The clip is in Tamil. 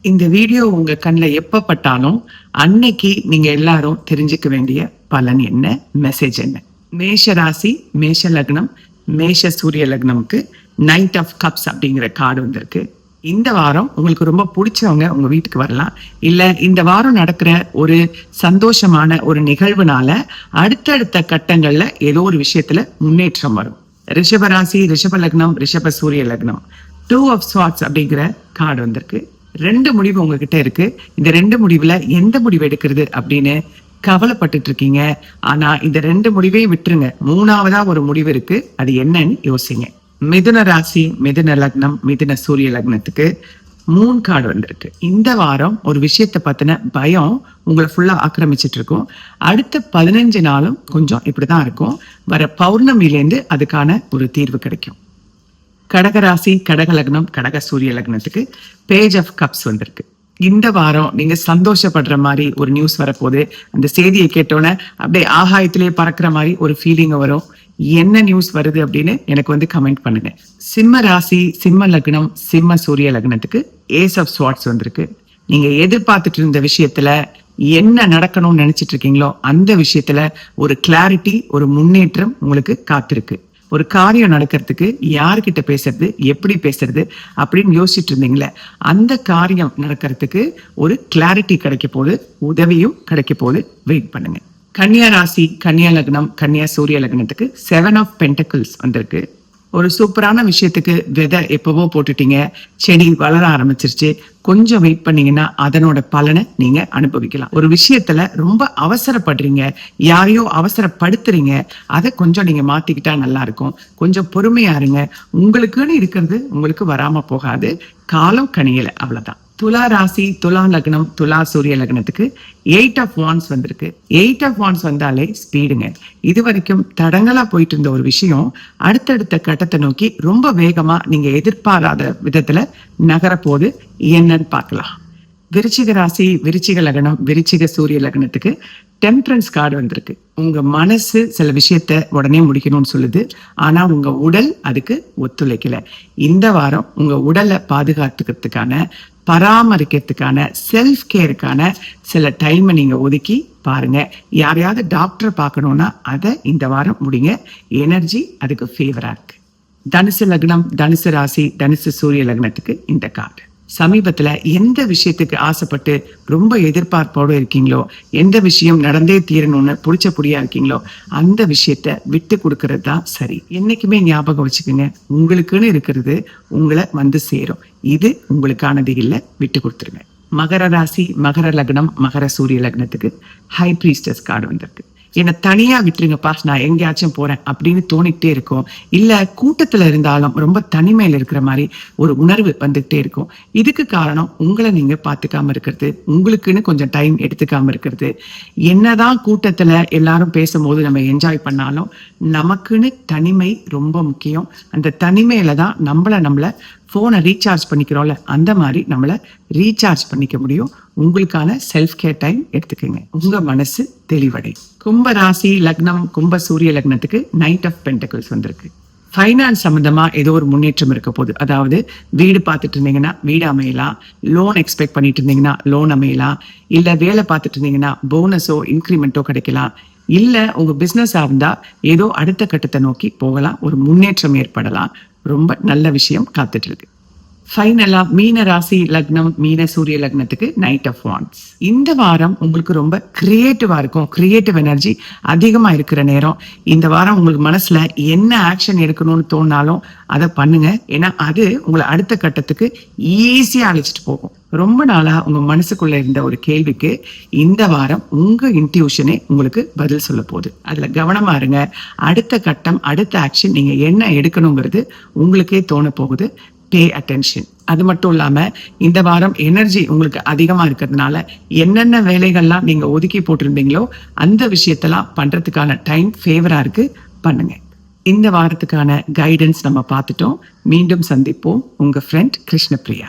இந்த வீடியோ உங்க கண்ணில் எப்ப பட்டாலும் அன்னைக்கு நீங்க எல்லாரும் தெரிஞ்சுக்க வேண்டிய பலன் என்ன, மெசேஜ் என்ன? மேஷ ராசி, மேஷ லக்னம், மேஷ சூரிய லக்னம்க்கு நைட் ஆஃப் கப்ஸ் அப்படிங்கிற கார்டு வந்திருக்கு. இந்த வாரம் உங்களுக்கு ரொம்ப பிடிச்சவங்க உங்க வீட்டுக்கு வரலாம். இல்ல இந்த வாரம் நடக்கிற ஒரு சந்தோஷமான ஒரு நிகழ்வுனால அடுத்தடுத்த கட்டங்கள்ல ஏதோ ஒரு விஷயத்துல முன்னேற்றம் வரும். ரிஷப ராசி, ரிஷப லக்னம், ரிஷப சூரிய லக்னம், 2 ஆஃப் ஸ்வாட்ஸ் அப்படிங்கிற கார்டு வந்திருக்கு. 2 முடிவு உங்ககிட்ட இருக்கு. இந்த 2 முடிவுல எந்த முடிவு எடுக்கிறது அப்படின்னு கவலைப்பட்டு இருக்கீங்க. ஆனா இந்த 2 முடிவையும் விட்டுருங்க. 3ஆவதா ஒரு முடிவு இருக்கு. அது என்னன்னு யோசிங்க. மிதுன ராசி, மிதுன லக்னம், மிதுன சூரிய லக்னத்துக்கு 3 கார்டு வந்திருக்கு. இந்த வாரம் ஒரு விஷயத்த பத்தின பயம் உங்களை ஃபுல்லா ஆக்கிரமிச்சிட்டு இருக்கும். அடுத்த 15 நாளும் கொஞ்சம் இப்படிதான் இருக்கும். வர பௌர்ணமியிலேருந்து அதுக்கான ஒரு தீர்வு கிடைக்கும். கடகராசி, கடக லக்னம், கடக சூரிய லக்னத்துக்கு பேஜ் ஆஃப் கப்ஸ் வந்திருக்கு. இந்த வாரம் நீங்க சந்தோஷப்படுற மாதிரி ஒரு நியூஸ் வரப்போகுது. அந்த செய்தியை கேட்டோன்னே அப்படியே ஆகாயத்திலேயே பறக்கிற மாதிரி ஒரு ஃபீலிங் வரும். என்ன நியூஸ் வருது அப்படின்னு எனக்கு கமெண்ட் பண்ணுங்க. சிம்ம ராசி, சிம்ம லக்னம், சிம்ம சூரிய லக்னத்துக்கு ஏஸ் ஆஃப் ஸ்வாட்ஸ் வந்திருக்கு. நீங்க எதிர்பார்த்துட்டு இருந்த விஷயத்துல என்ன நடக்கணும்னு நினைச்சிட்டு இருக்கீங்களோ அந்த விஷயத்துல ஒரு கிளாரிட்டி, ஒரு முன்னேற்றம் உங்களுக்கு காத்திருக்கு. ஒரு காரியம் நடக்கிறதுக்கு யாருக்கிட்ட பேசுறது, எப்படி பேசுறது அப்படின்னு யோசிச்சுட்டு இருந்தீங்களே, அந்த காரியம் நடக்கிறதுக்கு ஒரு கிளாரிட்டி கிடைக்க போது, உதவியும் கிடைக்க போது. வெயிட் பண்ணுங்க. கன்னியா ராசி, கன்னியா லக்னம், கன்னியா சூரிய லக்னத்துக்கு 7 ஆஃப் பென்டக்கிள்ஸ் வந்திருக்கு. ஒரு சூப்பரான விஷயத்துக்கு விதை எப்பவோ போட்டுட்டீங்க, செடி வளர ஆரம்பிச்சிருச்சு. கொஞ்சம் வெயிட் பண்ணீங்கன்னா அதனோட பலனை நீங்க அனுபவிக்கலாம். ஒரு விஷயத்துல ரொம்ப அவசரப்படுறீங்க, யாரையோ அவசரப்படுத்துறீங்க, அதை கொஞ்சம் நீங்க மாத்திக்கிட்டா நல்லா இருக்கும். கொஞ்சம் பொறுமையா இருங்க. உங்களுக்குன்னு இருக்கிறது உங்களுக்கு வராம போகாது. காலம் கனியல, அவ்வளவுதான். துலா ராசி, துலா லக்னம், துலா சூரிய லக்னத்துக்கு 8 ஆஃப் வான்ஸ் வந்திருக்கு. 8 ஆஃப் வான்ஸ் வந்தாலே ஸ்பீடுங்க. இது வரைக்கும் தடங்களா போயிட்டு இருந்த ஒரு விஷயம் அடுத்தடுத்த கட்டத்தை நோக்கி ரொம்ப வேகமா நீங்க எதிர்பாராத விதத்துல நகரப்போது. என்னன்னு பார்க்கலாம். விருச்சிக ராசி, விருச்சிக லக்னம், விருச்சிக சூரிய லக்னத்துக்கு டெம்பரன்ஸ் கார்டு வந்திருக்கு. உங்க மனசு சில விஷயத்த உடனே முடிக்கணும்னு சொல்லுது, ஆனா உங்க உடல் அதுக்கு ஒத்துழைக்கல. இந்த வாரம் உங்க உடலை பாதுகாத்துக்கிறதுக்கான, பராமரிக்கிறதுக்கான, செல்ஃப் கேருக்கான சில டைமை நீங்க ஒதுக்கி பாருங்க. யாரையாவது டாக்டரை பார்க்கணும்னா அதை இந்த வாரம் முடிங்க. எனர்ஜி அதுக்கு ஃபேவரா இருக்கு. தனுசு லக்னம், தனுசு ராசி, தனுசு சூரிய லக்னத்துக்கு இந்த கார்டு. சமீபத்துல எந்த விஷயத்துக்கு ஆசைப்பட்டு ரொம்ப எதிர்பார்ப்போடு இருக்கீங்களோ, எந்த விஷயம் நடந்தே தீரணும்னு புடியா இருக்கீங்களோ, அந்த விஷயத்த விட்டு கொடுக்கறது தான் சரி. என்னைக்குமே ஞாபகம் வச்சுக்கோங்க, உங்களுக்குன்னு இருக்கிறது உங்களை சேரும். இது உங்களுக்கானது இல்லை, விட்டு கொடுத்துருங்க. மகர ராசி, மகர லக்னம், மகர சூரிய லக்னத்துக்கு ஹை பிரீஸ்டஸ் கார்டு வந்திருக்கு. என்னை தனியா விட்டுருங்கப்பா, நான் எங்கேயாச்சும் போறேன் அப்படின்னு தோணிக்கிட்டே இருக்கும். இல்ல கூட்டத்துல இருந்தாலும் ரொம்ப தனிமையில இருக்கிற மாதிரி ஒரு உணர்வு வந்துகிட்டே இருக்கும். இதுக்கு காரணம் உங்களை நீங்க பாத்துக்காம இருக்கிறது, உங்களுக்குன்னு கொஞ்சம் டைம் எடுத்துக்காம இருக்கிறது. என்னதான் கூட்டத்துல எல்லாரும் பேசும்போது நம்ம என்ஜாய் பண்ணாலும் நமக்குன்னு தனிமை ரொம்ப முக்கியம். அந்த தனிமையில தான் நம்மள போனை ரீசார்ஜ் பண்ணிக்கிறோம்ல, அந்த மாதிரி நம்மளை ரீசார்ஜ் பண்ணிக்க முடியும். உங்களுக்கான செல்ஃப் கேர் டைம் எடுத்துக்கோங்க. உங்க மனசு தெளிவடை. கும்ப ராசி, லக்னம், கும்ப சூரிய லக்னத்துக்கு நைட் ஆஃப் பென்டக்கிள்ஸ் வந்திருக்கு. ஃபைனான்ஸ் சம்பந்தமா ஏதோ ஒரு முன்னேற்றம் இருக்க போகுது. அதாவது வீடு பார்த்துட்டு இருந்தீங்கன்னா வீடு அமையலாம், லோன் எக்ஸ்பெக்ட் பண்ணிட்டு இருந்தீங்கன்னா லோன் அமையலாம், இல்ல வேலை பார்த்துட்டு இருந்தீங்கன்னா போனஸோ இன்க்ரிமெண்ட்டோ கிடைக்கலாம், இல்ல உங்க பிசினஸா இருந்தா ஏதோ அடுத்த கட்டத்தை நோக்கி போகலாம், ஒரு முன்னேற்றம் ஏற்படலாம். ரொம்ப நல்ல விஷயம் காத்துட்டு இருக்கு. ஃபைனலா மீன ராசி, லக்னம், மீன சூரிய லக்னத்துக்கு நைட் ஆஃப் வான்ஸ். இந்த வாரம் உங்களுக்கு ரொம்ப கிரியேட்டிவா இருக்கும். கிரியேட்டிவ் எனர்ஜி அதிகமா இருக்கிற நேரம். இந்த வாரம் உங்களுக்கு மனசுல என்ன ஆக்ஷன் எடுக்கணும்னு தோணாலும் அதை பண்ணுங்க. ஏன்னா அது உங்களை அடுத்த கட்டத்துக்கு ஈஸியா அழைச்சிட்டு போகும். ரொம்ப நாளா உங்க மனசுக்குள்ள இருந்த ஒரு கேள்விக்கு இந்த வாரம் உங்க இன்ட்யூஷனே உங்களுக்கு பதில் சொல்ல போகுது. அதுல கவனமா இருங்க. அடுத்த கட்டம், அடுத்த ஆக்ஷன் நீங்க என்ன எடுக்கணுங்கிறது உங்களுக்கே தோண போகுது. Pay attention. அது மட்டும் இல்லாம இந்த வாரம் எனர்ஜி உங்களுக்கு அதிகமா இருக்கிறதுனால என்னென்ன வேலைகள்லாம் நீங்க ஒதுக்கி போட்டிருந்தீங்களோ அந்த விஷயத்தெல்லாம் பண்றதுக்கான டைம் ஃபேவரா இருக்கு, பண்ணுங்க. இந்த வாரத்துக்கான கைடன்ஸ் நம்ம பார்த்துட்டோம். மீண்டும் சந்திப்போம். உங்க ஃப்ரெண்ட் கிருஷ்ணபிரியா.